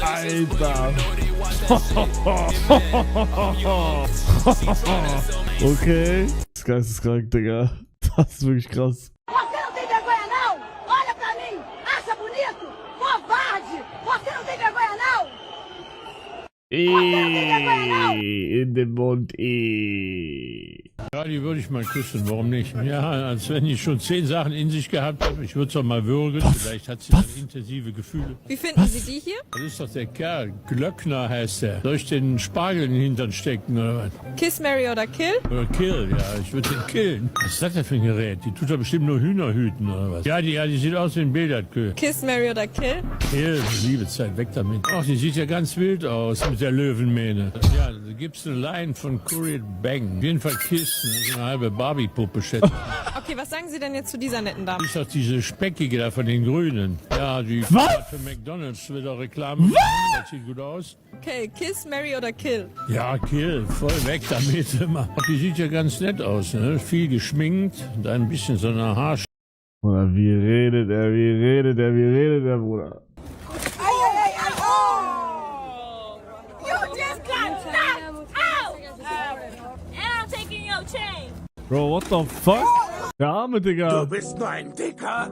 Alter. Okay. Das ist geisteskrank, Digga. Das ist wirklich krass. Você não tem vergonha, não? Olha pra mim! Acha bonito? Covarde! Você não tem vergonha, não? In den Mund, Ja, die würde ich mal küssen, warum nicht? Ja, als wenn die schon 10 Sachen in sich gehabt hat. Ich würde es doch mal würgen. Vielleicht hat sie dann intensive Gefühle. Wie finden Sie die hier? Das ist doch der Kerl. Glöckner heißt der. Soll ich den Spargel in den Hintern stecken oder was? Kiss, Marry oder Kill? Oder Kill, ja. Ich würde den killen. Was ist das denn für ein Gerät? Die tut doch bestimmt nur Hühner hüten oder was? Ja, die sieht aus wie ein Billardkühl. Kiss, Marry oder Kill? Kill, Liebezeit, weg damit. Ach, die sieht ja ganz wild aus mit der Löwenmähne. Ja, da gibt's eine Line von Courier Bang. Auf jeden Fall Kiss. Das ist eine halbe Barbie-Puppe, schätze. Okay, was sagen Sie denn jetzt zu dieser netten Dame? Ist doch diese Speckige da von den Grünen. Ja, die Was? für McDonalds wird auch Reklame machen. Das sieht gut aus. Okay, Kiss, Marry oder Kill? Ja, Kill, voll weg damit immer. Die sieht ja ganz nett aus, ne? Viel geschminkt und ein bisschen so eine Haarsch... Oder wie redet er, Bruder? Bro, what the fuck? Der arme Digga. Du bist nur ein dicker,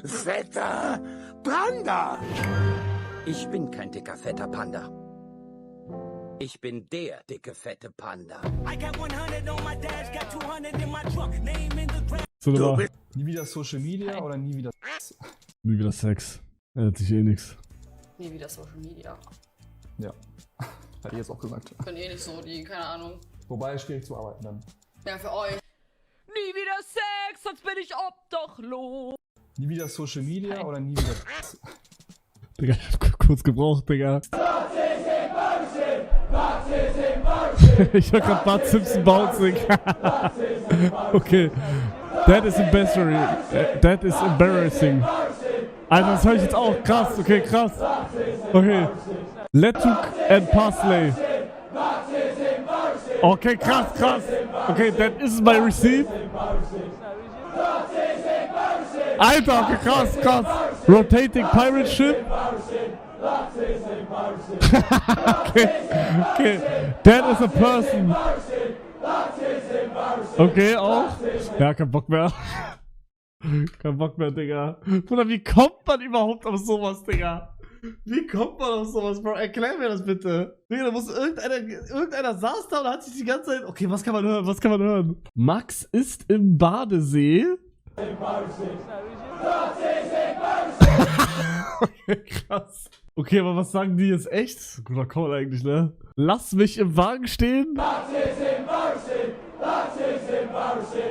fetter Panda. Ich bin kein dicker, fetter Panda. Ich bin der dicke, fette Panda. So, Du bist Nie wieder Social Media oder nie wieder Sex? nie wieder Sex. Ändert sich eh nix. Nie wieder Social Media. Ja. Hätte ich jetzt auch gesagt. Können eh nicht so, die, keine Ahnung. Wobei, schwierig zu arbeiten dann. Ja, für euch. Nie wieder Sex, sonst bin ich obdachlos. Nie wieder Social Media oder nie wieder Sex? Digga, ich hab kurz gebraucht, Digga. Ich hab grad Bart Simpson bouncing. Okay. That is embarrassing. Alter, das höre ich jetzt auch. Krass, okay, krass. Okay. Letuk and Parsley. Okay, krass. Okay, that is my receipt. Alter, okay, krass. Rotating pirate ship. Okay. That is a person. Okay, auch. Ja, kein Bock mehr. Kein Bock mehr, Digga. Bruder, wie kommt man überhaupt auf sowas, Digga? Wie kommt man auf sowas, Bro? Erklär mir das bitte. Digga, da muss irgendeiner saß da und hat sich die ganze Zeit... Okay, was kann man hören? Max ist im Badesee. Okay, krass. Okay, aber was sagen die jetzt echt? Guter Call eigentlich, ne? Lass mich im Wagen stehen.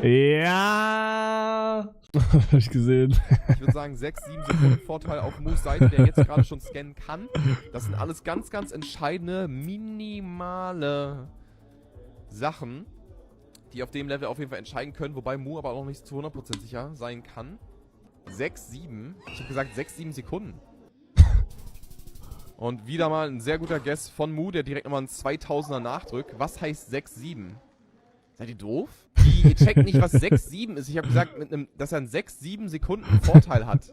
Ja. Hab ich gesehen. Ich würde sagen 6, 7 Sekunden Vorteil auf Moves Seite, der jetzt gerade schon scannen kann. Das sind alles ganz, ganz entscheidende, minimale Sachen, die auf dem Level auf jeden Fall entscheiden können, wobei Mu aber auch noch nicht zu 100% sicher sein kann. 6, 7. Ich habe gesagt 6, 7 Sekunden. Und wieder mal ein sehr guter Guess von Mu, der direkt nochmal einen 2000er nachdrückt. Was heißt 6, 7? Seid ihr doof? Ihr checkt nicht, was 6, 7 ist. Ich habe gesagt, dass er einen 6, 7 Sekunden Vorteil hat.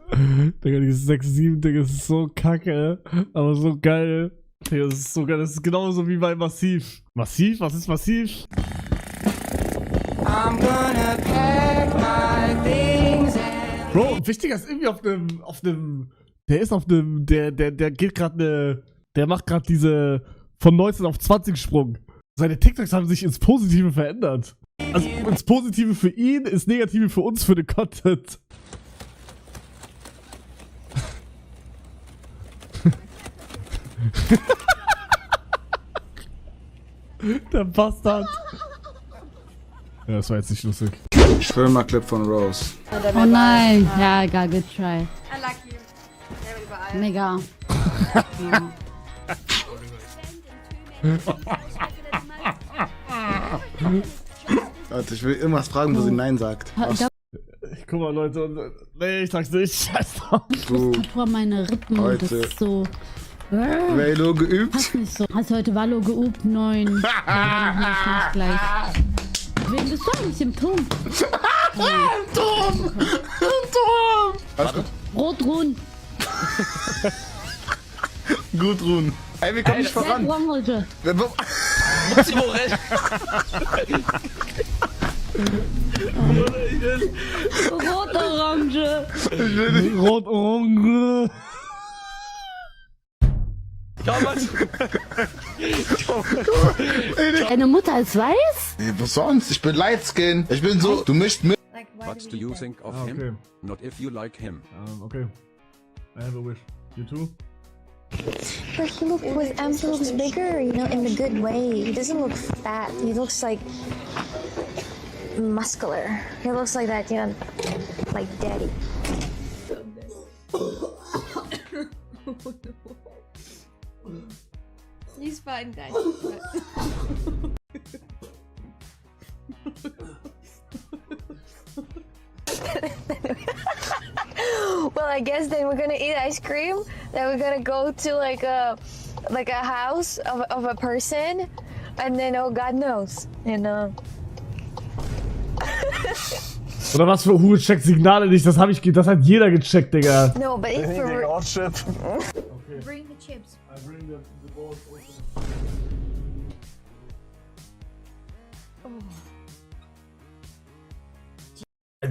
Digga, dieses 6, 7, Digga, das ist so kacke, aber so geil. Digga, das ist so geil. Das ist genauso wie bei Massiv. Massiv? Was ist Massiv? Bro, wichtiger ist irgendwie auf einem, der geht gerade der macht gerade diese von 19 auf 20 Sprung. Seine TikToks haben sich ins Positive verändert. Also ins Positive für ihn, ins Negative für uns, für den Content. Der Bastard. Ja, das war jetzt nicht lustig. Schwimmerclip von Rose. Oh nein. Ja, egal, good try. I like you. Überall. Mega. Warte, ich will irgendwas fragen, wo sie Nein sagt. Guck mal, Leute. Nee, ich sag's nicht. Scheiß drauf. Du, Vor meine Rippen. Heute. Das ist so. Velo geübt? Passt nicht so. Hast du heute Valo geübt? 9. Ja, noch nicht gleich. Wem bist du eigentlich im Turm? Turm! Turm! Alles gut. Rot-Run. Gut, Ruhen. Ey, wir kommen nicht voran. Orange. Rot-Orange. Rot-Orange. Deine Mutter ist weiß? Nee, was sonst? Ich bin Lightskin. Ich bin so, du mischst mit. What do you think of Okay. him? Not if you like him. Okay. I have a wish. You too? But he looks bigger, you know, in a good way. He doesn't look fat. He looks like muscular. He looks like that, you know, like daddy. He's fine, guys. Well, I guess then we're gonna eat ice cream. Then we're gonna go to like a house of a person, and then oh God knows, you know. Oder was für Hure checkt Signale nicht? Das hat jeder gecheckt, Digga. No, but if we're Oh shit. bring the chips. I bring the balls also.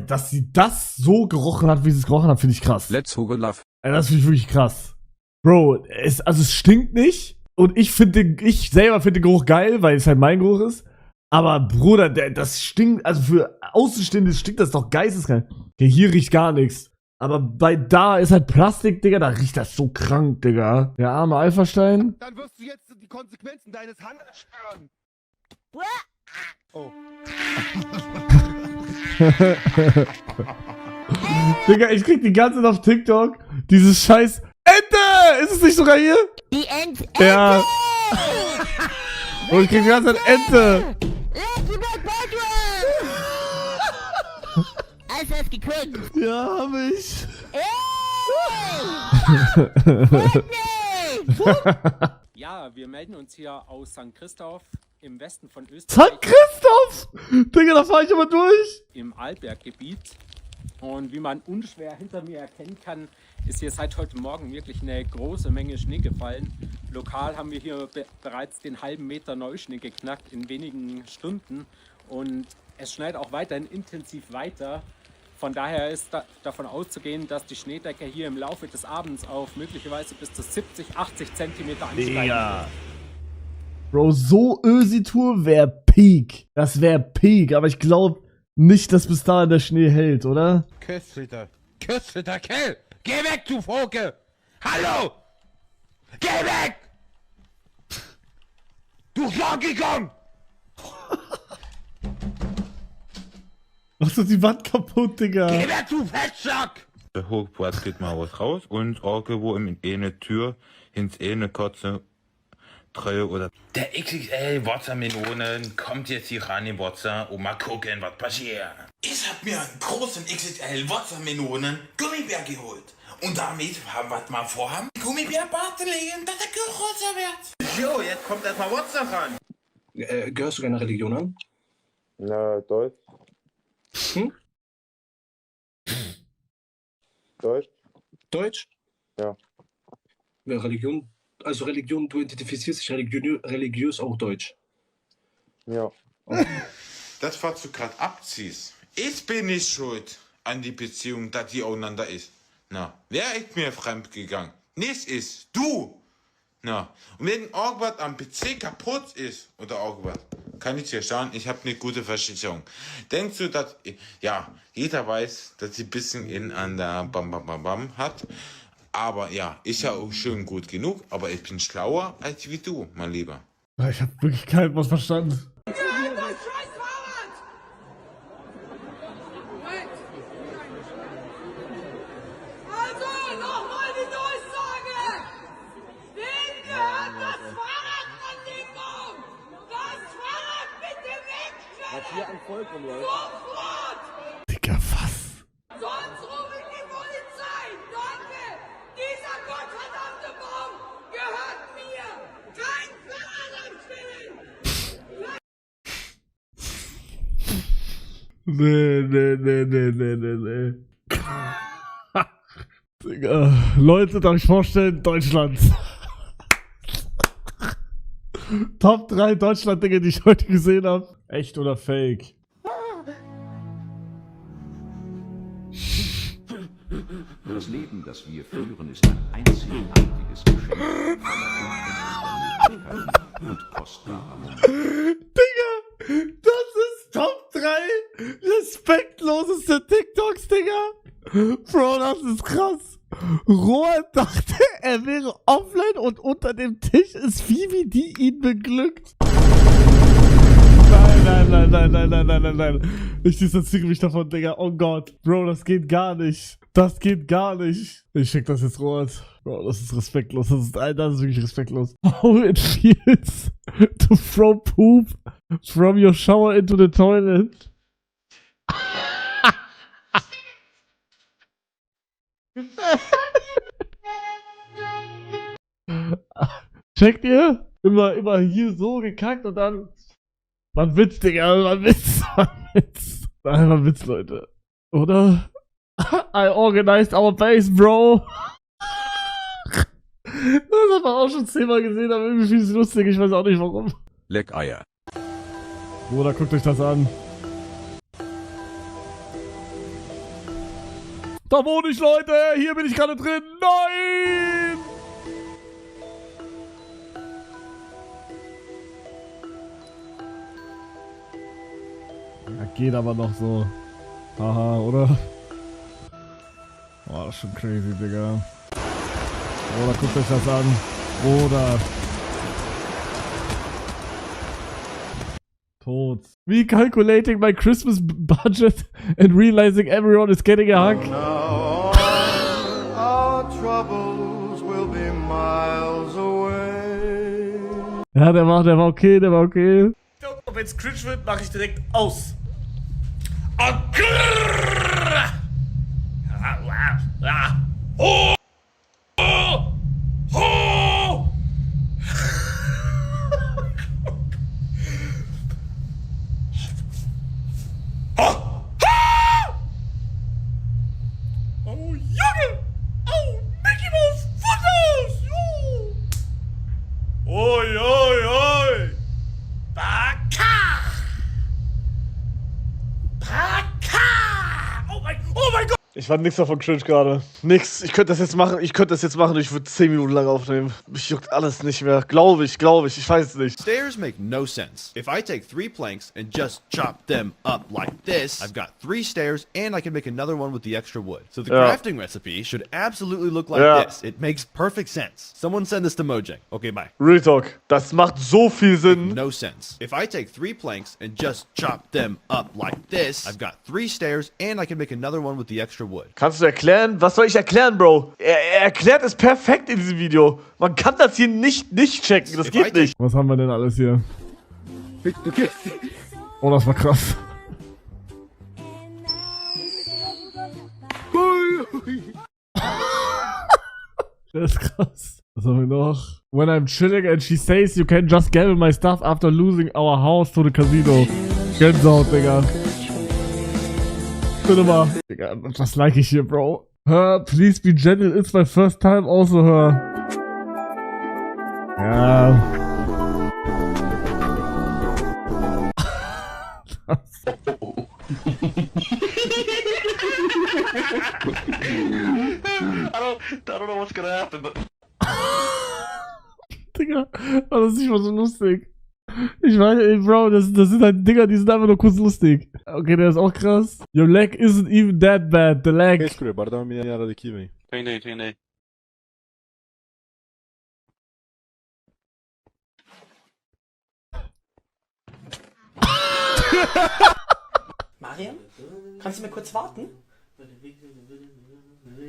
Dass sie das so gerochen hat, wie sie es gerochen hat, finde ich krass. Let's Hugo Love. Das finde ich wirklich krass. Bro, es stinkt nicht. Und ich selber finde den Geruch geil, weil es halt mein Geruch ist. Aber Bruder, das stinkt, also für Außenstehende stinkt das doch geisteskrank. Okay, hier riecht gar nichts. Aber bei da ist halt Plastik, Digga, da riecht das so krank, Digga. Der arme Alpha-Stein. Dann wirst du jetzt die Konsequenzen deines Handelns spüren. Oh. Digga, ich krieg die ganze Zeit auf TikTok dieses scheiß Ente! Ist es nicht sogar hier? The end. Ja. Und ich krieg die ganze Zeit Ente! Hast du das gekriegt? Ja, hab ich. Ja, wir melden uns hier aus St. Christoph im Westen von Österreich. St. Christoph! Digga, da fahr ich aber durch! Im Arlberggebiet. Und wie man unschwer hinter mir erkennen kann, ist hier seit heute Morgen wirklich eine große Menge Schnee gefallen. Lokal haben wir hier bereits den halben Meter Neuschnee geknackt in wenigen Stunden. Und es schneit auch weiterhin intensiv weiter. Von daher ist davon auszugehen, dass die Schneedecke hier im Laufe des Abends auf möglicherweise bis zu 70, 80 Zentimeter ansteigen wird. Bro, so Ösi-Tour wär Peak. Das wär Peak, aber ich glaube nicht, dass bis dahin der Schnee hält, oder? Köstlicher Kerl! Geh weg, du Vogel! Hallo! Geh weg! Du Donkey Kong! Machst du die Wand kaputt, Digga? Geh weg, du Fettsack! Der Hochplatz geht mal was raus und irgendwo in eine Tür, ins eine kurze Treue oder... Der XXL Wassermelonen kommt jetzt hier ran in Wasser und mal gucken, was passiert. Ich hab mir einen großen XXL Wassermelonen Gummibär geholt. Und damit haben wir mal vorhaben, Gummibärbad legen, dass der größer wird. Jo, jetzt kommt erstmal Wasser ran. Gehörst du deiner Religion an? Na, Deutsch. Hm? Deutsch? Deutsch? Ja. Religion, also Religion, du identifizierst dich religiös auch deutsch. Ja. Okay. Das, was du gerade abziehst, ich bin nicht schuld an die Beziehung, dass die auseinander ist. Na, wer ist mir fremd gegangen? Nicht ist, du! Na, und wenn irgendwas am PC kaputt ist oder irgendwas, kann ich dir schauen, ich habe eine gute Versicherung. Denkst du, dass, ja, jeder weiß, dass sie ein bisschen in an der Bam hat, aber ja, ist ja auch schön gut genug, aber ich bin schlauer als wie du, mein Lieber. Ich hab wirklich keinen was verstanden. Digga, was? Sonst rufe ich die Polizei! Danke! Dieser gottverdammte Baum gehört mir! Kein Fahrrad anstellen! Nee. Digga. Leute, darf ich vorstellen, Deutschland. Top 3 Deutschland-Dinge, die ich heute gesehen habe. Echt oder fake? Das Leben, das wir führen, ist ein einzigartiges Geschenk und kostbarer Momente. Digga, das ist Top 3 respektloseste TikToks, Digga. Bro, das ist krass. Rohr dachte, er wäre offline und unter dem Tisch ist Vivi, die ihn beglückt. Nein. Ich distanziere mich davon, Digga. Oh Gott. Bro, das geht gar nicht. Das geht gar nicht. Ich schick das jetzt Robert. Bro, das ist respektlos. Das ist wirklich respektlos. How it feels to throw poop from your shower into the toilet. Checkt ihr? Immer hier so gekackt und dann... Man Witz, Digga, man Witz. Nein, man Witz, Leute. Oder? I organized our base, bro. Das haben wir auch schon 10-mal gesehen, aber irgendwie viel ist lustig, ich weiß auch nicht warum. Leck Eier. Oder guckt euch das an. Da wohne ich, Leute! Hier bin ich gerade drin! Nein! Ja, geht aber noch so. Haha, oder? Oh, das ist schon crazy, Digga. Oder guckt euch das an. Oder... Tot. Me calculating my Christmas budget and realizing everyone is getting a hug. Our troubles will be miles away. Ja, der war okay, Und wenn's cringe wird, mache ich direkt aus. Oh, Junge! Oh, Mickey Mouse Fotos! Oi! Baka! Oh mein Gott! Ich fand nichts davon cringe gerade. Nix. Ich könnte das jetzt machen. Ich würde 10 Minuten lang aufnehmen. Mich juckt alles nicht mehr. Glaube ich. Ich weiß es nicht. Stairs make no sense. If I take 3 planks and just chop them up like this, I've got 3 stairs and I can make another one with the extra wood. So the crafting recipe should absolutely look like this. It makes perfect sense. Someone send this to Mojang. Okay, bye. Real Talk. Das macht so viel Sinn. No sense. If I take 3 planks and just chop them up like this, I've got 3 stairs and I can make another one with the extra wood. Kannst du erklären? Was soll ich erklären, Bro? Er erklärt es perfekt in diesem Video. Man kann das hier nicht checken. Das geht nicht. Was haben wir denn alles hier? Oh, das war krass. Das ist krass. Was haben wir noch? When I'm chilling and she says you can just gamble my stuff after losing our house to the casino. Gänsehaut, Digga. Bitte mal. Digga, was like ich hier, Bro? Her, please be gentle, it's my first time also her. Ja. I don't know what's gonna happen, but... Digga, das ist nicht mal so lustig. Ich meine, ey, Bro, das sind halt Dinger, die sind einfach nur kurz lustig. Okay, der ist auch krass. Your leg isn't even that bad, the leg. Tem. Mariam, kannst du mir kurz warten?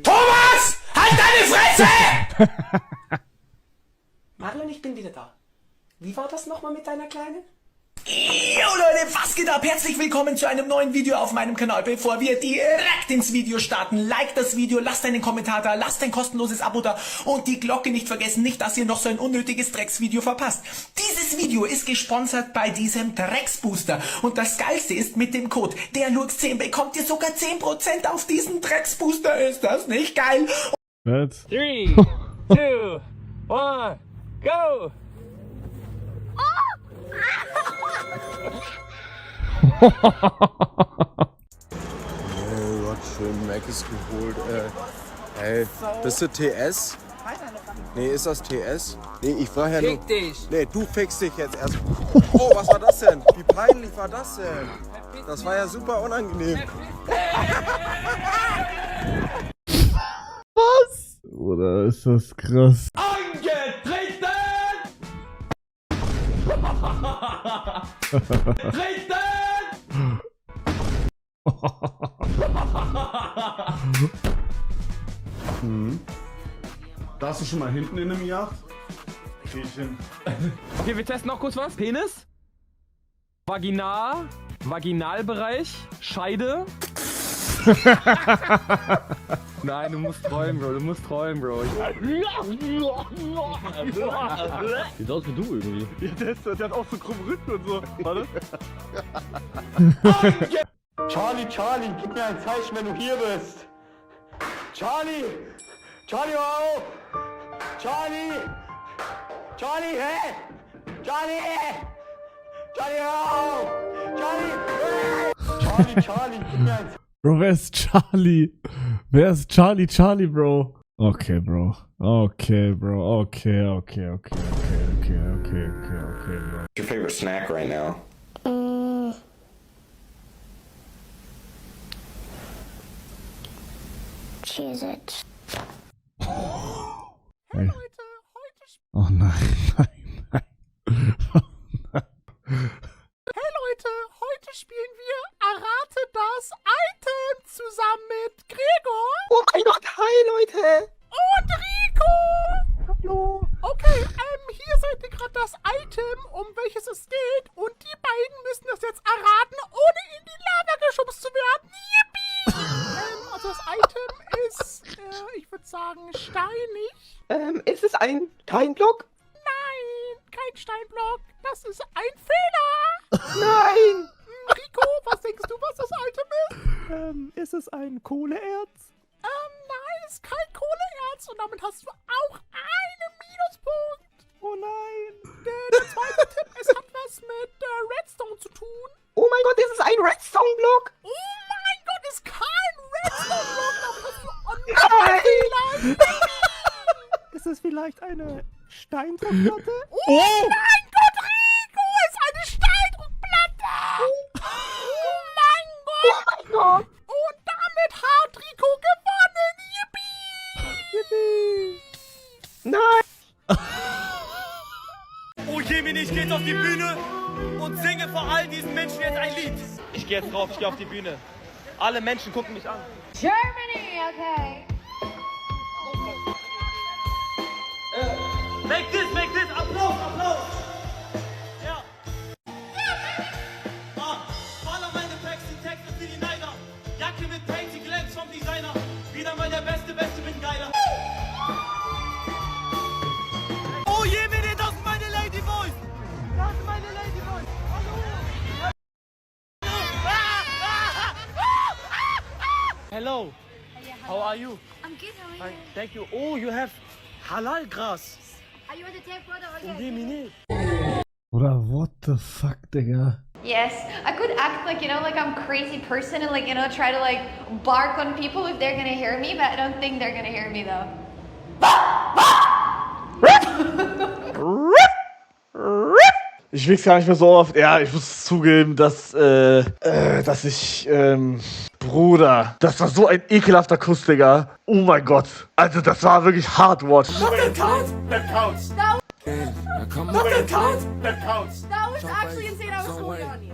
Thomas! Halt deine Fresse! Marion, ich bin wieder da. Wie war das nochmal mit deiner Kleinen? Yo Leute, was geht ab? Herzlich willkommen zu einem neuen Video auf meinem Kanal. Bevor wir direkt ins Video starten, like das Video, lasst einen Kommentar da, lasst ein kostenloses Abo da und die Glocke nicht vergessen, nicht, dass ihr noch so ein unnötiges Drecksvideo verpasst. Dieses Video ist gesponsert bei diesem Drecksbooster und das Geilste ist, mit dem Code DerLux10 bekommt ihr sogar 10% auf diesen Drecksbooster. Ist das nicht geil? 3, 2, 1, go! Gott, schön Macis geholt. Hey, bist du TS? Nee, ist das TS? Nee, ich frage ja nur. Fick dich! Nee, du fickst dich jetzt erst. Oh, was war das denn? Wie peinlich war das denn? Das war ja super unangenehm. Was? Oder ist das krass? Angetreten! Treten! Warst du schon mal hinten in einem Yacht? Geh ich hin. Okay, wir testen noch kurz was. Penis. Vaginalbereich. Scheide. Nein, du musst träumen, Bro. Du musst träumen, Bro. Sieht aus wie du irgendwie. Ja, der hat auch so krumm Rücken und so. Warte. Charlie, gib mir ein Zeichen, wenn du hier bist. Charlie, hör auf! Charlie, hä? Charlie, hör auf! Charlie, gib mir ein Zeichen. Bro, wer ist Charlie? Wer ist Charlie, Bro? Okay, Bro. Okay, Bro. Okay, bro. Your favorite snack right now? Cheez-It. Hey. Oh nein. Hey Leute, heute spielen wir Errate das Item zusammen mit Gregor. Oh mein Gott, hi Leute! Und Rico. Hallo. Okay, hier seht ihr gerade das Item, um welches es geht. Und die beiden müssen das jetzt erraten, ohne in die Lava geschubst zu werden. Yippie! Also das Item ist, ich würde sagen, steinig. Ist es ein Steinblock? Nein, kein Steinblock. Das ist ein Fehler. Nein! Rico, was denkst du, was das Item ist? Ist es ein Kohleerz? Nein, es ist kein Kohleerz. Und damit hast du auch einen Minuspunkt. Oh nein. Der zweite Tipp, es hat was mit Redstone zu tun. Oh mein Gott, ist es ein Redstone-Block? Oh mein Gott, ist kein Redstone-Block. Damit hast du einen Fehler. Ist es vielleicht eine Steindruckplatte? Oh mein Gott, Rico, ist eine Steindruckplatte. Oh mein Gott. Oh mein Gott. Und damit hat Rico gewonnen. Yippie. Nein. Oh Jemini, ich geh jetzt auf die Bühne und singe vor all diesen Menschen jetzt ein Lied. Ich geh jetzt drauf, ich geh auf die Bühne. Alle Menschen gucken mich an. Germany, okay. Make this, Applaus! Ja. Follow meine Texte für die Neider. Jacke mit Painting Glance vom Designer. Wieder mal der Beste, bin geiler. Oh Jemini, das ist meine Ladyboys! Hello. How are you? I'm good, how are you? Thank you. Oh, you have halal grass. Are you want to take water or Oh Jemini. Oder what the fuck, Digga? Yes, I could act like, like I'm a crazy person and try to bark on people if they're gonna hear me, but I don't think they're gonna hear me though. Ich wichse gar nicht mehr so oft. Ja, ich muss zugeben, dass ich, Bruder, das war so ein ekelhafter Kuss, Digga. Oh mein Gott. Also, das war wirklich hardwatch. That counts. That counts. That was actually insane. I was going on you.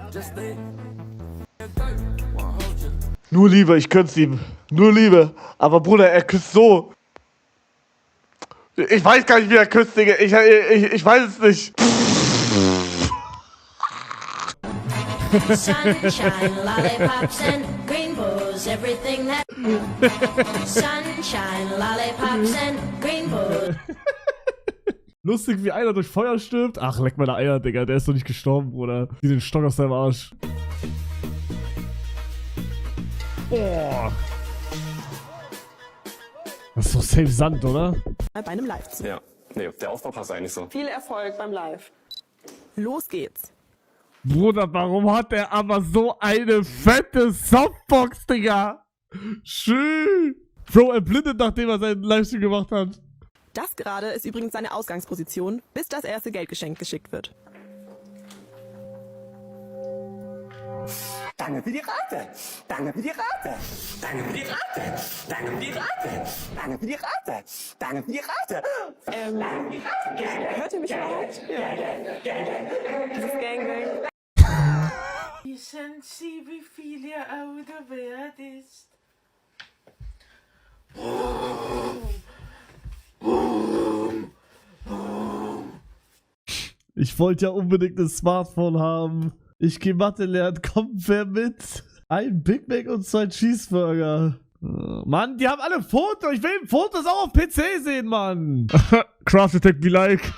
Nur Liebe, ich könnte es ihm. Nur Liebe. Aber Bruder, er küsst so. Ich weiß gar nicht, wie er küsst, Digga. Ich weiß es nicht. Sunshine, lollipops and rainbows, everything that. Sunshine, lollipops and rainbows. Lustig, wie einer durch Feuer stirbt. Ach, leck meine Eier, Digga. Der ist doch nicht gestorben, Bruder. Zieh den Stock aus seinem Arsch. Boah. Das ist doch safe Sand, oder? Bei einem Live-Zug. Ja, nee, der Aufbau passt eigentlich so. Viel Erfolg beim Live. Los geht's. Bruder, warum hat der aber so eine fette Softbox, Digga? Schön. Bro, er blindet, nachdem er seinen Livestream gemacht hat. Das gerade ist übrigens seine Ausgangsposition, bis das erste Geldgeschenk geschickt wird. Danke für die Rate. Danke für die Rate. Danke für die Rate. Danke für die Rate. Danke für die Rate. Danke für die Rate. Hört ihr mich überhaupt? Ja. Das ist Gangbang. Wissen Sie, wie viel Ihr Auto wert ist? Ich wollte ja unbedingt ein Smartphone haben. Ich gehe Mathe lernen. Kommt wer mit? Ein Big Mac und 2 Cheeseburger. Mann, die haben alle Fotos. Ich will Fotos auch auf PC sehen, Mann. Craft Attack be like.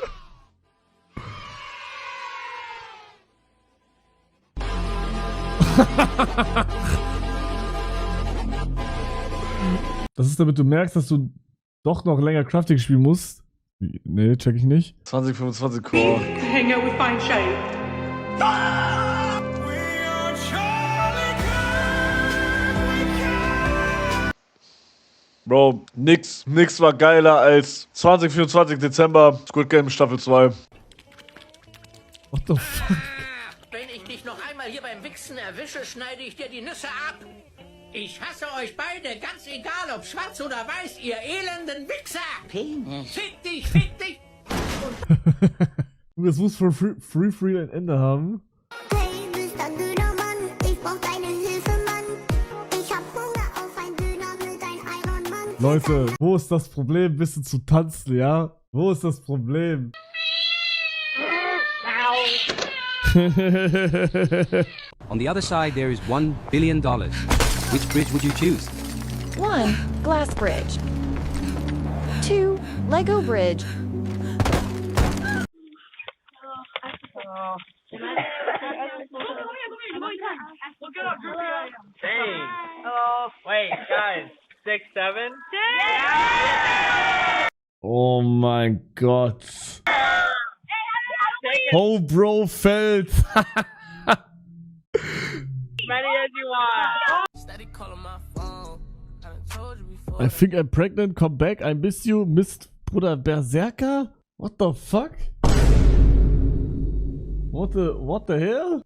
Das ist, damit du merkst, dass du doch noch länger Crafting spielen musst. Nee, check ich nicht. 2025 Core. Hang out with fine shape. Bro, nix war geiler als 2024 Dezember, Squid Game Staffel 2. What the fuck? Wenn ich dich noch einmal hier beim Wichsen erwische, schneide ich dir die Nüsse ab. Ich hasse euch beide, ganz egal ob schwarz oder weiß, ihr elenden Wichser. Penis. Fick dich, fick dich. Das muss für Free ein Ende haben. Hey, bist ein Döner Mann, ich brauch deine Hilfe, Mann. Ich hab Hunger auf ein Döner mit ein Iron Mann. Leute, wo ist das Problem, ein bisschen zu tanzen, ja? Wo ist das Problem? On the other side, there is $1 billion. Which bridge would you choose? 1. Glass bridge. 2. Lego bridge. Hey. Hello. Wait, guys. 6, 7? Oh mein Gott. Oh, Bro, fällt. Many as you want. I think I'm pregnant, come back, I miss you, Mist, Bruder Berserker? What the fuck? What the hell?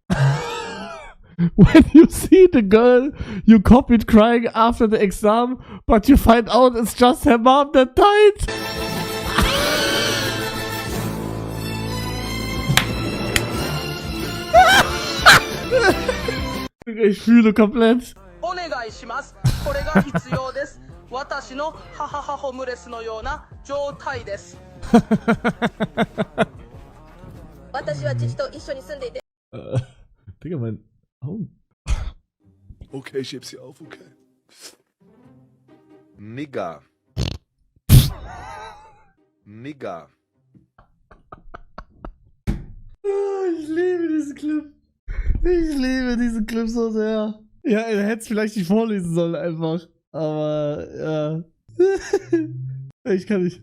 When you see the girl you copied crying after the exam, but you find out it's just her mom that died. Ich fühle komplett. お願いします。これが必要です。私の母ホムレスのような状態です。私は父と一緒に住んでいて。Digga, mein Augen. Okay, ich heb sie auf, okay. Nigga. Nigga. Ich liebe diesen Clip. Ich liebe diesen Clip so sehr. Ja, er hätte es vielleicht nicht vorlesen sollen einfach. Aber, ja. Ich kann nicht.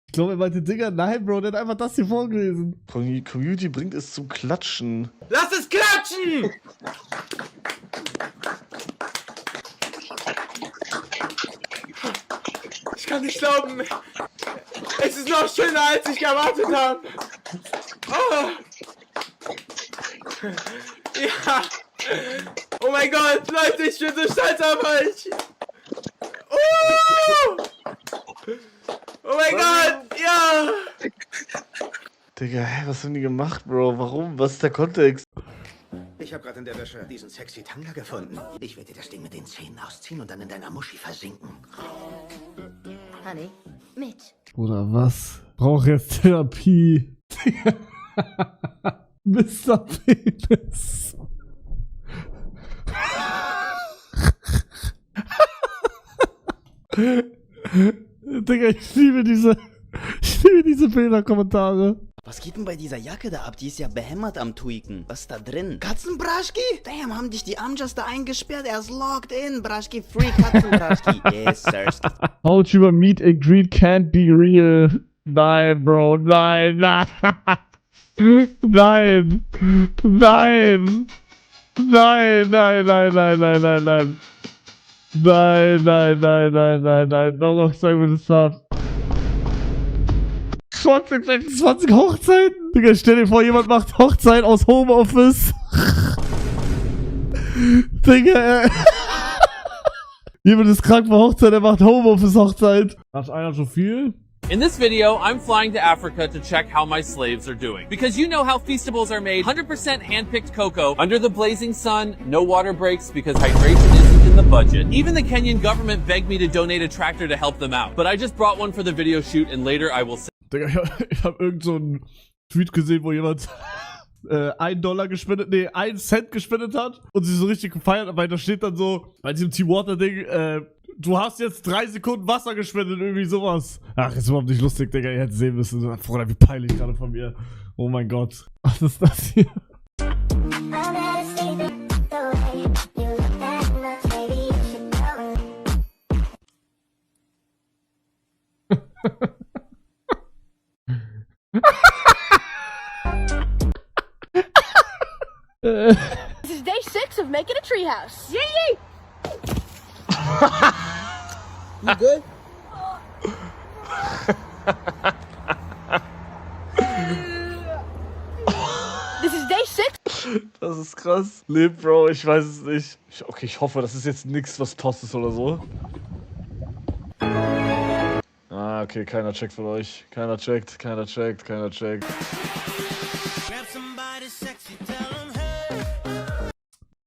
Ich glaube, er meinte, Digga, nein, Bro, der hat einfach das hier vorgelesen. Community bringt es zum Klatschen. Lass es klatschen! Ich kann nicht glauben. Es ist noch schöner, als ich erwartet habe. Oh. Ja. Oh mein Gott, Leute, ich bin so stolz auf euch. Oh mein Gott, ja. Digga, hä, was haben die gemacht, Bro? Warum? Was ist der Kontext? Ich habe gerade in der Wäsche diesen sexy Tanga gefunden. Ich werde dir das Ding mit den Zähnen ausziehen und dann in deiner Muschi versinken. Honey, mit. Bruder, was? Brauch jetzt Therapie. Mr. Penis. Digga, ich liebe diese Fehlerkommentare. Was geht denn bei dieser Jacke da ab? Die ist ja behämmert am Tweaken. Was ist da drin? Katzenbraschki? Damn, haben dich die Amjas da eingesperrt? Er ist logged in. Braschki, free Katzenbraschki. Yes, sir. YouTuber meet and greet can't be real. Nein, Bro, nein, nein. Nein. Nein. Nein, nein, nein, nein, nein, nein, nein. Nein, nein, nein, nein, nein, nein. Noch sagen wir das ab. 2026 Hochzeiten? Digga, stell dir vor, jemand macht Hochzeit aus Homeoffice. Digga, jemand ist krank vor Hochzeit, er macht Homeoffice-Hochzeit. Macht einer so viel? In this video, I'm flying to Africa to check how my slaves are doing. Because you know how Feastables are made, 100% hand-picked cocoa, under the blazing sun, no water breaks because hydration isn't in the budget. Even the Kenyan government begged me to donate a tractor to help them out. But I just brought one for the video shoot and later I will send. Digga, ich hab irgend so einen Tweet gesehen, wo jemand $1 gespendet, nee, 1 Cent gespendet hat und sie so richtig gefeiert hat, weil da steht dann so, bei diesem T-Water-Ding, du hast jetzt 3 Sekunden Wasser gespendet, irgendwie sowas. Ach, ist überhaupt nicht lustig, Digga, ihr hättet sehen müssen. Bruder, wie peinlich gerade von mir. Oh mein Gott. Was ist das hier? This is day 6 of making a treehouse. Yee! You good? This is day 6. Das ist krass. Nee, Bro, ich weiß es nicht. Okay, ich hoffe, das ist jetzt nichts, was Toss ist oder so. Ah, okay, keiner checkt von euch. Keiner checkt.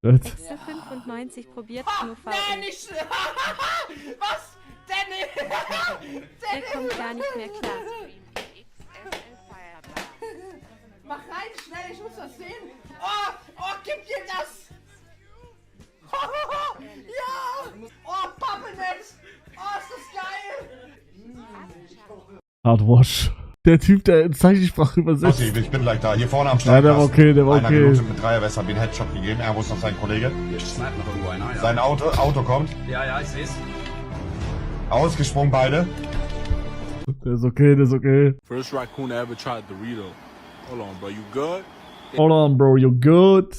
Extra 95 probiert nur Nein, nicht! Was? Danny! Der kommt gar nicht mehr klar. Mach rein, schnell, ich muss das sehen! Oh, gib dir das! Ja! Oh, Puppet! Oh, ist das geil! Hardwash. Der Typ, der in Zeichensprache übersetzt. Ich bin gleich da. Hier vorne am Stand. Ja, der war okay, der war Einer okay. gelootet mit Dreierwest, hab ihm einen Headshot gegeben. Er muss noch sein Kollege. Hier sniped noch irgendwo einer, ja. Sein Auto kommt. Ja, ich seh's. Ausgesprungen beide. Der ist okay. First raccoon I ever tried Dorito. Hold on, bro, you good? Hold on, bro, you good?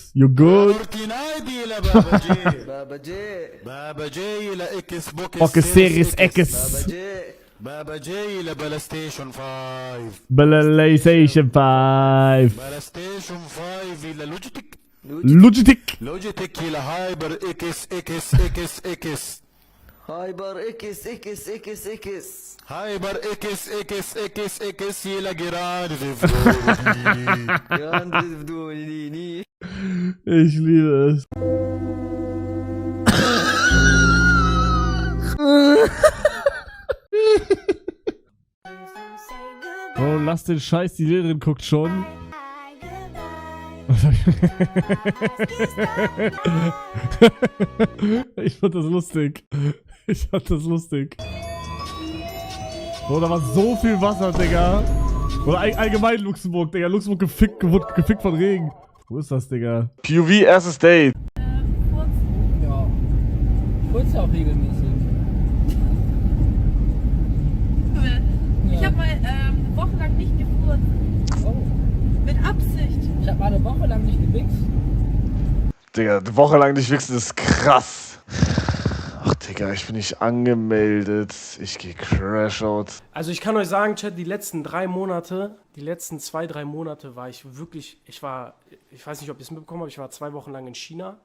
Okay, Series X. Baba J la PlayStation 5. PlayStation 5. PlayStation 5 la Logitech. Logitech la Hyper X. Hyper X. Hyper X la Grande Vivdoni. Ich liebe es. Oh, lass den Scheiß, die Lehrerin guckt schon. Ich fand das lustig. Oh, da war so viel Wasser, Digga. Oder allgemein Luxemburg, Digga. Luxemburg gefickt von Regen. Wo ist das, Digga? POV, erstes Date. Ja. Ich putze auch regelmäßig. Ich habe mal wochenlang nicht gefurzt. Oh. Mit Absicht. Ich habe mal eine Woche lang nicht gewichst. Digga, eine Woche lang nicht wichsen ist krass. Ach, Digga, ich bin nicht angemeldet. Ich geh Crash-Out. Also ich kann euch sagen, Chat, die letzten 2-3 Monate war ich wirklich, ich weiß nicht, ob ihr es mitbekommen habt, ich war 2 Wochen lang in China.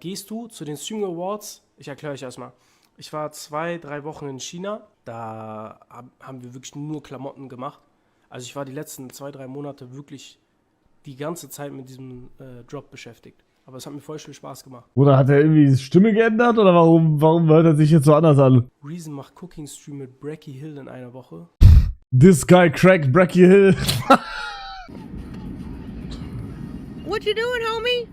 Gehst du zu den Streaming Awards? Ich erkläre euch erstmal. Ich war 2-3 Wochen in China, da haben wir wirklich nur Klamotten gemacht. Also ich war die letzten 2-3 Monate wirklich die ganze Zeit mit diesem Job beschäftigt. Aber es hat mir voll viel Spaß gemacht. Oder hat er irgendwie die Stimme geändert oder warum hört er sich jetzt so anders an? Reason macht Cooking Stream mit Bracky Hill in einer Woche. This guy cracked Bracky Hill. What you doing, homie?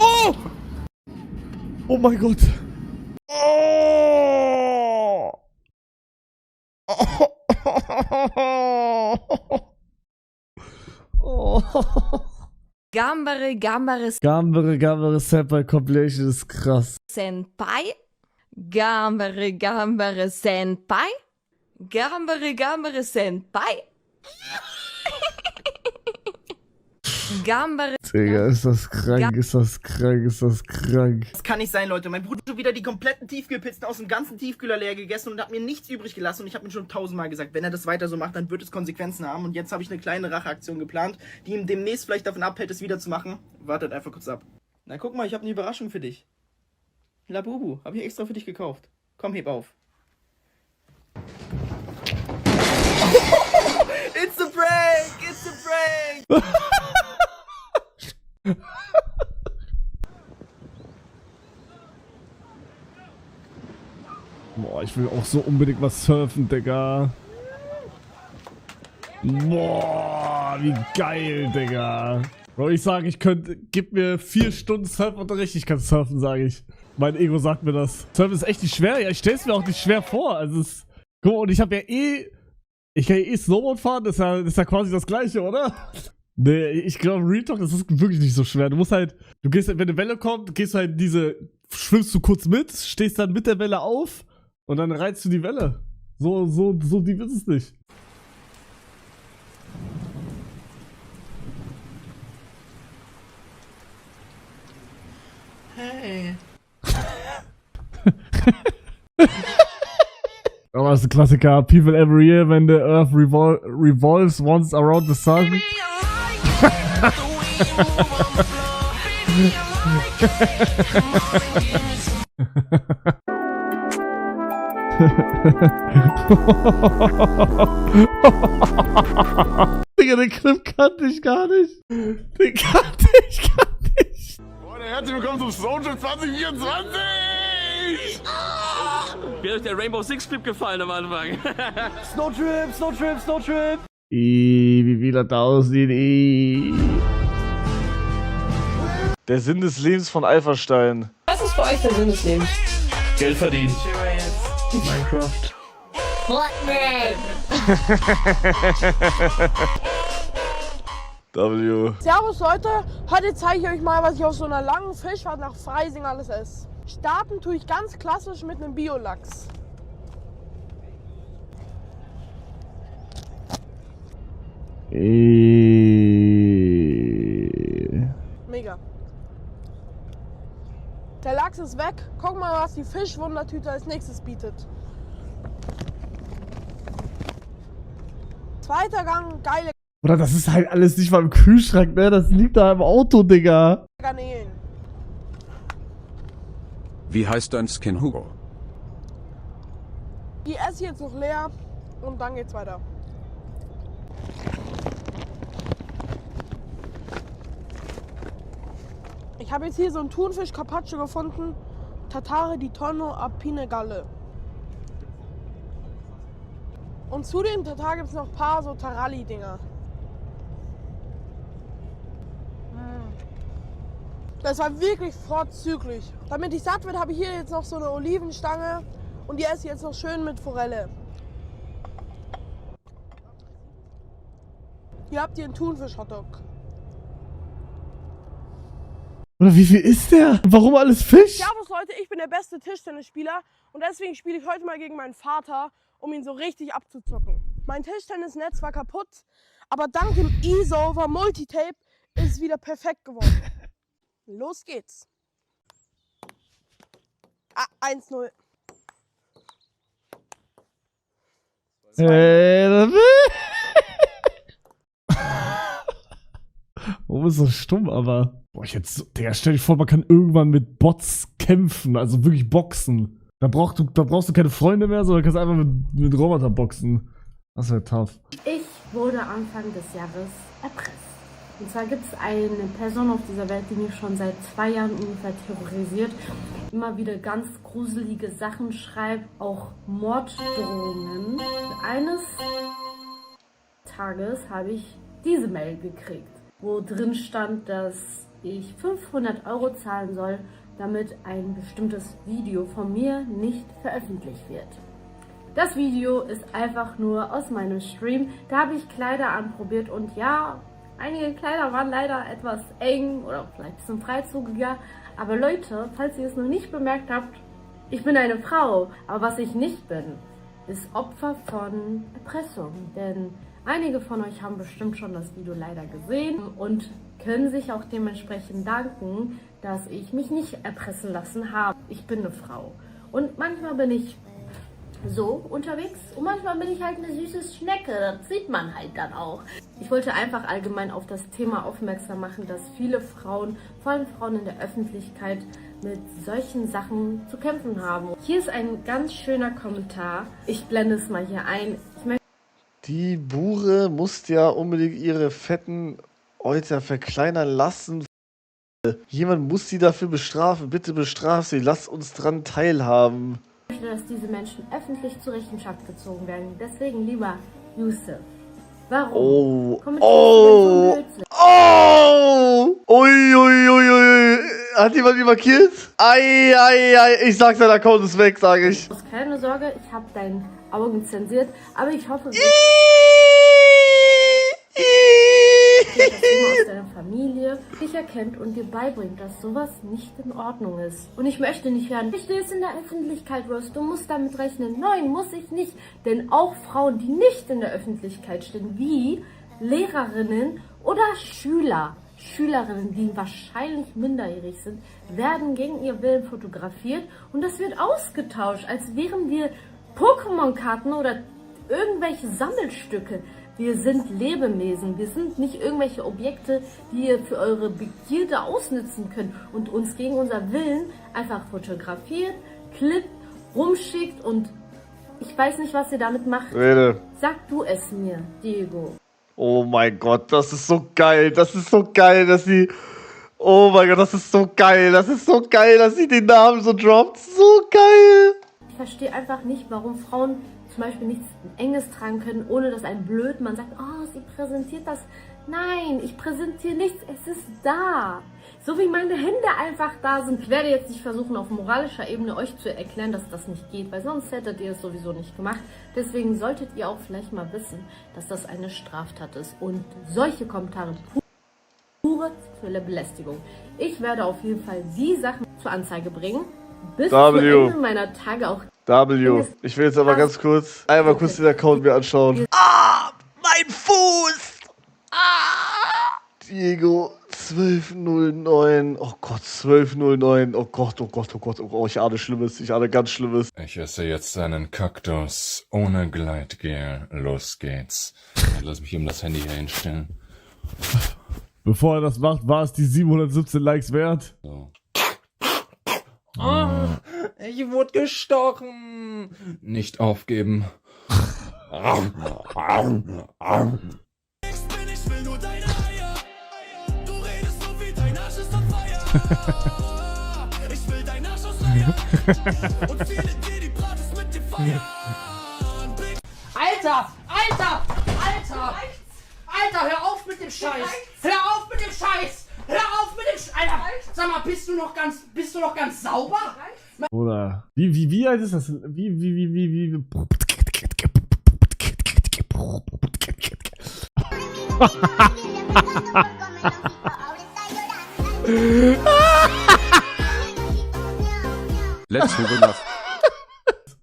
Oh! Oh mein Gott. Gambare Senpai Compilation ist krass. Senpai. Gambare Senpai. Gambare Senpai. Gambare. Digga, ist das krank, ist das krank, ist das krank. Das kann nicht sein, Leute. Mein Bruder hat schon wieder die kompletten Tiefkühlpizzen aus dem ganzen Tiefkühler leer gegessen und hat mir nichts übrig gelassen. Und ich habe mir schon 1000-mal gesagt, wenn er das weiter so macht, dann wird es Konsequenzen haben. Und jetzt habe ich eine kleine Racheaktion geplant, die ihm demnächst vielleicht davon abhält, es wieder zu machen. Wartet einfach kurz ab. Na, guck mal, ich habe eine Überraschung für dich. Labubu, habe ich extra für dich gekauft. Komm, heb auf. It's a prank! It's a prank! Boah, ich will auch so unbedingt was surfen, Digga. Boah, wie geil, Digga. Bro, ich sage, gib mir 4 Stunden Surfunterricht, ich kann surfen, sage ich. Mein Ego sagt mir das. Surfen ist echt nicht schwer. Ja, ich stell's mir auch nicht schwer vor. Also guck mal, und ich habe ja ich kann ja Snowboard fahren, das ist ja quasi das Gleiche, oder? Nee, ich glaube, Real Talk, das ist wirklich nicht so schwer. Du musst halt, wenn eine Welle kommt, schwimmst du kurz mit, stehst dann mit der Welle auf und dann reizt du die Welle. So deep ist es nicht. Hey. Aber das ist ein Klassiker. People every year when the earth revolves once around the sun. Digga, den Clip kannte ich gar nicht. Den kannte ich gar nicht. Freunde, herzlich willkommen zum Snowtrip 2024! Mir hat euch der Rainbow Six Clip gefallen am Anfang. Snowtrip! Wie das aussieht, Der Sinn des Lebens von Alphastein. Was ist für euch der Sinn des Lebens? Geld verdienen. Minecraft. Fortnite. W. Servus Leute, heute zeige ich euch mal, was ich auf so einer langen Fischfahrt nach Freising alles esse. Starten tue ich ganz klassisch mit einem Biolachs. Mega. Der Lachs ist weg. Guck mal, was die Fischwundertüte als nächstes bietet. Zweiter Gang, geile Oder das ist halt alles nicht mal im Kühlschrank, ne? Das liegt da im Auto, Digga. Garnelen. Wie heißt dein Skin, Hugo? Die esse ich jetzt noch leer und dann geht's weiter. Ich habe jetzt hier so einen Thunfisch Carpaccio gefunden. Tartare di tonno a Pinegalle. Und zu dem Tatar gibt es noch ein paar so Taralli-Dinger. Das war wirklich vorzüglich. Damit ich satt werde, habe ich hier jetzt noch so eine Olivenstange und die esse ich jetzt noch schön mit Forelle. Hier habt ihr einen Thunfisch-Hotdog. Oder wie viel ist der? Warum alles Fisch? Servus Leute, ich bin der beste Tischtennisspieler und deswegen spiele ich heute mal gegen meinen Vater, um ihn so richtig abzuzocken. Mein Tischtennisnetz war kaputt, aber dank dem E-Solver Multitape ist es wieder perfekt geworden. Los geht's. 1-0. Warum ist das stumm, aber? Boah, Digga, stell dich vor, man kann irgendwann mit Bots kämpfen, also wirklich boxen. Da brauchst du keine Freunde mehr, sondern kannst einfach mit Roboter boxen. Das wäre tough. Ich wurde Anfang des Jahres erpresst. Und zwar gibt es eine Person auf dieser Welt, die mich schon seit 2 Jahren ungefähr terrorisiert. Immer wieder ganz gruselige Sachen schreibt, auch Morddrohungen. Eines Tages habe ich diese Mail gekriegt, wo drin stand, dass ich 500 € zahlen soll, damit ein bestimmtes Video von mir nicht veröffentlicht wird. Das Video ist einfach nur aus meinem Stream. Da habe ich Kleider anprobiert und ja, Einige Kleider waren leider etwas eng oder vielleicht ein bisschen freizügiger. Aber Leute, falls ihr es noch nicht bemerkt habt, ich bin eine Frau. Aber was ich nicht bin, ist Opfer von Erpressung. Denn einige von euch haben bestimmt schon das Video leider gesehen und können sich auch dementsprechend danken, dass ich mich nicht erpressen lassen habe. Ich bin eine Frau. Und manchmal bin ich so unterwegs und manchmal bin ich halt eine süße Schnecke. Das sieht man halt dann auch. Ich wollte einfach allgemein auf das Thema aufmerksam machen, dass viele Frauen, vor allem Frauen in der Öffentlichkeit, mit solchen Sachen zu kämpfen haben. Hier ist ein ganz schöner Kommentar. Ich blende es mal hier ein. Die Bure muss ja unbedingt ihre fetten Euter verkleinern lassen. Jemand muss sie dafür bestrafen. Bitte bestraf sie. Lass uns dran teilhaben. Ich möchte, dass diese Menschen öffentlich zur Rechenschaft gezogen werden. Deswegen lieber Yusuf. Warum? Oh. Ui, ui, ui, ui. Hat jemand die markiert? Ei, ei, ei. Ich sag, dein Account ist weg, sage ich. Keine Sorge, ich habe deine Augen zensiert, aber ich hoffe, dass jemand aus deiner Familie dich erkennt und dir beibringt, dass sowas nicht in Ordnung ist. Und ich möchte nicht hören, ich stehe in der Öffentlichkeit, Rose, du musst damit rechnen. Nein, muss ich nicht. Denn auch Frauen, die nicht in der Öffentlichkeit stehen, wie Lehrerinnen oder Schülerinnen, die wahrscheinlich minderjährig sind, werden gegen ihr Willen fotografiert und das wird ausgetauscht, als wären wir Pokémon-Karten oder irgendwelche Sammelstücke. Wir sind Lebewesen, wir sind nicht irgendwelche Objekte, die ihr für eure Begierde ausnutzen könnt und uns gegen unser Willen einfach fotografiert, klippt, rumschickt und ich weiß nicht, was ihr damit macht. Rede. Sag du es mir, Diego. Oh mein Gott, das ist so geil. Das ist so geil, dass sie... Oh mein Gott, das ist so geil. Das ist so geil, dass sie den Namen so droppt. So geil. Ich verstehe einfach nicht, warum Frauen zum Beispiel nichts Enges tragen können, ohne dass ein Blödmann sagt, oh, sie präsentiert das. Nein, ich präsentiere nichts, es ist da. So wie meine Hände einfach da sind. Ich werde jetzt nicht versuchen, auf moralischer Ebene euch zu erklären, dass das nicht geht, weil sonst hättet ihr es sowieso nicht gemacht. Deswegen solltet ihr auch vielleicht mal wissen, dass das eine Straftat ist. Und solche Kommentare pure sexuelle Belästigung. Ich werde auf jeden Fall die Sachen zur Anzeige bringen. Bis zum Ende meiner Tage auch. Ich will jetzt aber ganz kurz einmal kurz den Account mir anschauen. Ah, mein Fuß! Diego 1209. Oh Gott, 1209. Oh Gott, oh Gott, oh Gott. Oh, ich ahne Schlimmes. Ich ahne ganz Schlimmes. Ich esse jetzt einen Kaktus ohne Gleitgel. Los geht's. Lass mich ihm das Handy hier hinstellen. Bevor er das macht, war es die 717 Likes wert. So. Ich wurde gestochen. Nicht aufgeben. Alter, hör auf mit dem Scheiß! Hör auf mit dem Scheiß! Hör auf mit dem Scheiß! Alter, sag mal, bist du noch ganz sauber? Oder wie alt ist das? Wie Let's move enough.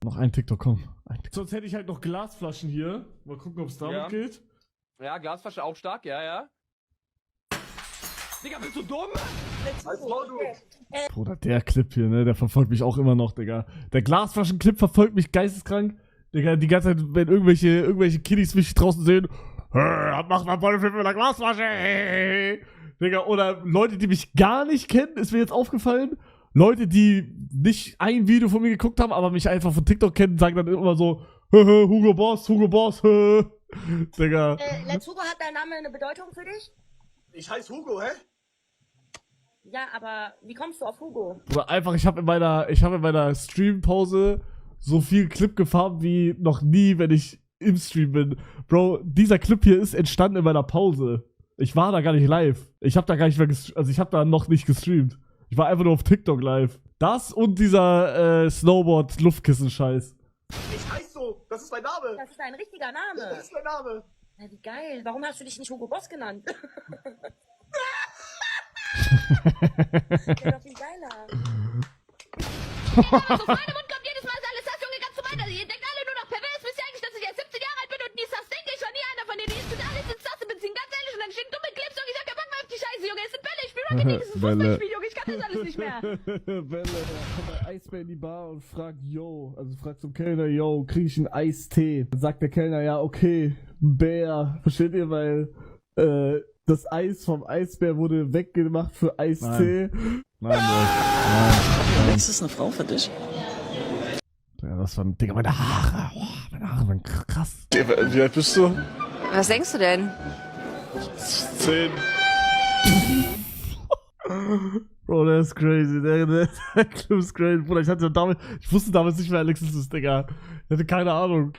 Noch ein TikTok, komm. Sonst hätte ich halt noch Glasflaschen hier. Mal gucken, ob es damit geht. Ja, Glasflasche auch stark, ja. Digga, bist du dumm? Bruder, der Clip hier, ne, der verfolgt mich auch immer noch, Digga. Der Glasflaschen-Clip verfolgt mich geisteskrank. Digga, die ganze Zeit, wenn irgendwelche Kiddies mich draußen sehen, mach mal Bodyflip mit der Glasflasche. Digga, oder Leute, die mich gar nicht kennen, ist mir jetzt aufgefallen. Leute, die nicht ein Video von mir geguckt haben, aber mich einfach von TikTok kennen, sagen dann immer so, Hugo Boss, Digga. Let's Hugo, hat dein Name eine Bedeutung für dich? Ich heiße Hugo, hä? Ja, aber wie kommst du auf Hugo? Oder einfach, ich habe in meiner Streampause so viel Clip gefarmt wie noch nie, wenn ich im Stream bin. Bro, dieser Clip hier ist entstanden in meiner Pause. Ich war da gar nicht live. Ich habe da gar nicht mehr ich habe da noch nicht gestreamt. Ich war einfach nur auf TikTok live. Das und dieser Snowboard-Luftkissen-Scheiß. Ich heiße so, das ist mein Name. Das ist dein richtiger Name. Das ist mein Name. Na, wie geil. Warum hast du dich nicht Hugo Boss genannt? Wäre doch viel geiler. Aus meinem Mund kommt jedes Mal alles das, Junge, ganz zu weiter. Ihr denkt alle nur noch pervers. Wisst ihr eigentlich, dass ich erst 17 Jahre alt bin und nie Sass denke? Ich war nie einer von denen, die jetzt alle ins Sasse beziehen. Ganz ehrlich, und dann stehen dumme Clips und ich hab keinen Bock mehr auf die Scheiße, Junge. Es sind Bälle. Ich spiele noch wenigstens ein Fußballspiel, Junge. Ich kann das alles nicht mehr. Bälle. Da kommt der Eisbär in die Bar und fragt, fragt zum Kellner, krieg ich einen Eistee? Dann sagt der Kellner, ja, okay, Bär. Versteht ihr, weil, das Eis vom Eisbär wurde weggemacht für Eistee. Nein, Ist das eine Frau für dich? Ja, das waren, Digga, meine Haare. Oh, meine Haare waren krass. Wie alt bist du? Was denkst du denn? 10. Bro, der ist crazy. Der Club ist crazy. Bruder, ich wusste damals nicht, wer Alexis ist, Digga. Ich hatte keine Ahnung.